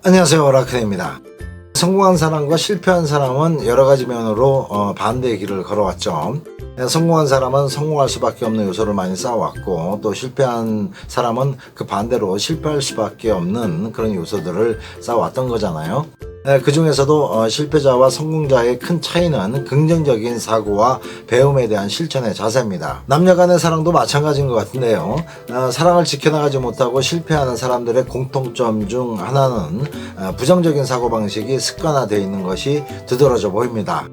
안녕하세요, 라크입니다. 성공한 사람과 실패한 사람은 여러 가지 면으로 반대의 길을 걸어왔죠. 성공한 사람은 성공할 수밖에 없는 요소를 많이 쌓아왔고, 또 실패한 사람은 그 반대로 실패할 수밖에 없는 그런 요소들을 쌓아왔던 거잖아요. 그 중에서도 실패자와 성공자의 큰 차이는 긍정적인 사고와 배움에 대한 실천의 자세입니다. 남녀 간의 사랑도 마찬가지인 것 같은데요. 사랑을 지켜나가지 못하고 실패하는 사람들의 공통점 중 하나는 부정적인 사고방식이 습관화되어 있는 것이 두드러져 보입니다.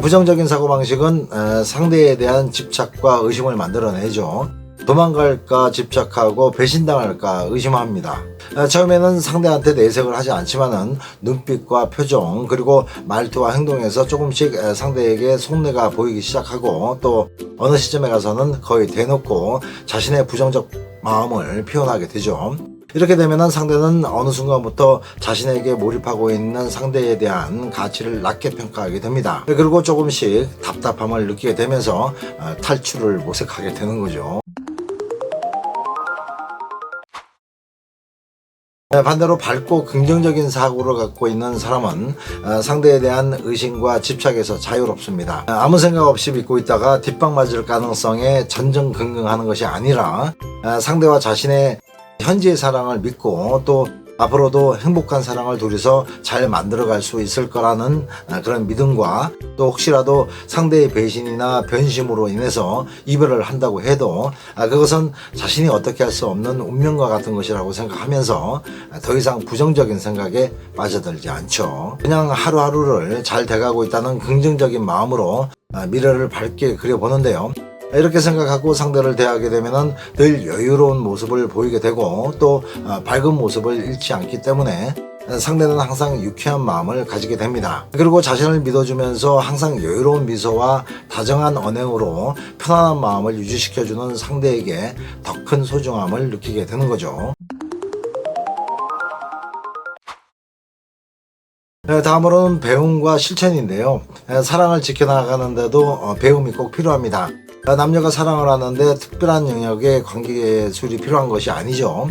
부정적인 사고방식은 상대에 대한 집착과 의심을 만들어내죠. 도망갈까 집착하고 배신당할까 의심합니다. 처음에는 상대한테 내색을 하지 않지만은 눈빛과 표정 그리고 말투와 행동에서 조금씩 상대에게 속내가 보이기 시작하고, 또 어느 시점에 가서는 거의 대놓고 자신의 부정적 마음을 표현하게 되죠. 이렇게 되면은 상대는 어느 순간부터 자신에게 몰입하고 있는 상대에 대한 가치를 낮게 평가하게 됩니다. 그리고 조금씩 답답함을 느끼게 되면서 탈출을 모색하게 되는 거죠. 반대로 밝고 긍정적인 사고를 갖고 있는 사람은 상대에 대한 의심과 집착에서 자유롭습니다. 아무 생각 없이 믿고 있다가 뒷방 맞을 가능성에 전전긍긍하는 것이 아니라 상대와 자신의 현재의 사랑을 믿고, 또 앞으로도 행복한 사랑을 둘이서 잘 만들어갈 수 있을 거라는 그런 믿음과, 또 혹시라도 상대의 배신이나 변심으로 인해서 이별을 한다고 해도 그것은 자신이 어떻게 할 수 없는 운명과 같은 것이라고 생각하면서 더 이상 부정적인 생각에 빠져들지 않죠. 그냥 하루하루를 잘 돼가고 있다는 긍정적인 마음으로 미래를 밝게 그려보는데요. 이렇게 생각하고 상대를 대하게 되면은 늘 여유로운 모습을 보이게 되고, 또 밝은 모습을 잃지 않기 때문에 상대는 항상 유쾌한 마음을 가지게 됩니다. 그리고 자신을 믿어주면서 항상 여유로운 미소와 다정한 언행으로 편안한 마음을 유지시켜주는 상대에게 더 큰 소중함을 느끼게 되는 거죠. 다음으로는 배움과 실천인데요. 사랑을 지켜나가는데도 배움이 꼭 필요합니다. 남녀가 사랑을 하는데 특별한 영역의 관계술이 필요한 것이 아니죠.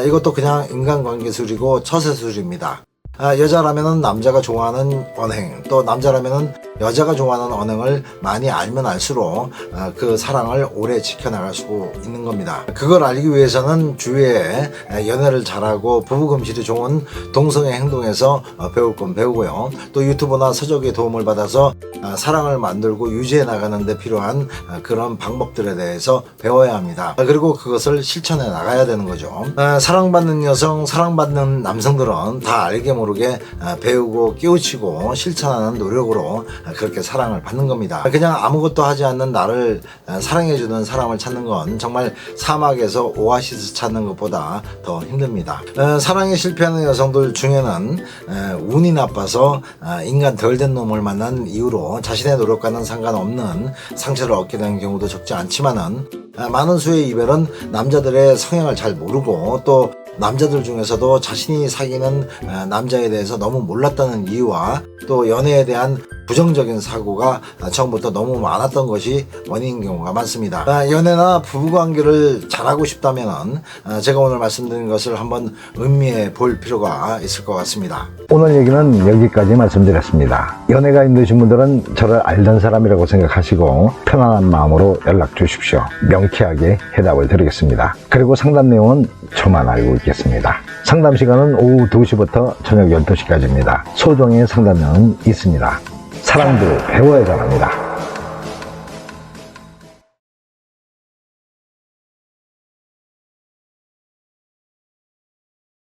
이것도 그냥 인간관계술이고 처세술입니다. 여자라면은 남자가 좋아하는 언행, 또 남자라면은 여자가 좋아하는 언행을 많이 알면 알수록 그 사랑을 오래 지켜나갈 수 있는 겁니다. 그걸 알기 위해서는 주위에 연애를 잘하고 부부금실이 좋은 동성애 행동에서 배울 건 배우고요. 또 유튜브나 서적의 도움을 받아서 사랑을 만들고 유지해 나가는 데 필요한 그런 방법들에 대해서 배워야 합니다. 그리고 그것을 실천해 나가야 되는 거죠. 사랑받는 여성, 사랑받는 남성들은 다 알게 모르게 배우고 깨우치고 실천하는 노력으로 그렇게 사랑을 받는 겁니다. 그냥 아무것도 하지 않는 나를 사랑해주는 사람을 찾는 건 정말 사막에서 오아시스 찾는 것보다 더 힘듭니다. 사랑에 실패하는 여성들 중에는 운이 나빠서 인간 덜 된 놈을 만난 이유로 자신의 노력과는 상관없는 상처를 얻게 되는 경우도 적지 않지만은, 많은 수의 이별은 남자들의 성향을 잘 모르고, 또 남자들 중에서도 자신이 사귀는 남자에 대해서 너무 몰랐다는 이유와, 또 연애에 대한 부정적인 사고가 처음부터 너무 많았던 것이 원인인 경우가 많습니다. 연애나 부부관계를 잘하고 싶다면 제가 오늘 말씀드린 것을 한번 음미해 볼 필요가 있을 것 같습니다. 오늘 얘기는 여기까지 말씀드렸습니다. 연애가 힘드신 분들은 저를 알던 사람이라고 생각하시고 편안한 마음으로 연락 주십시오. 명쾌하게 해답을 드리겠습니다. 그리고 상담 내용은 저만 알고 있겠습니다. 상담 시간은 오후 2시부터 저녁 12시까지입니다. 소정의 상담료는 있습니다. 사랑도 배워야 잘합니다.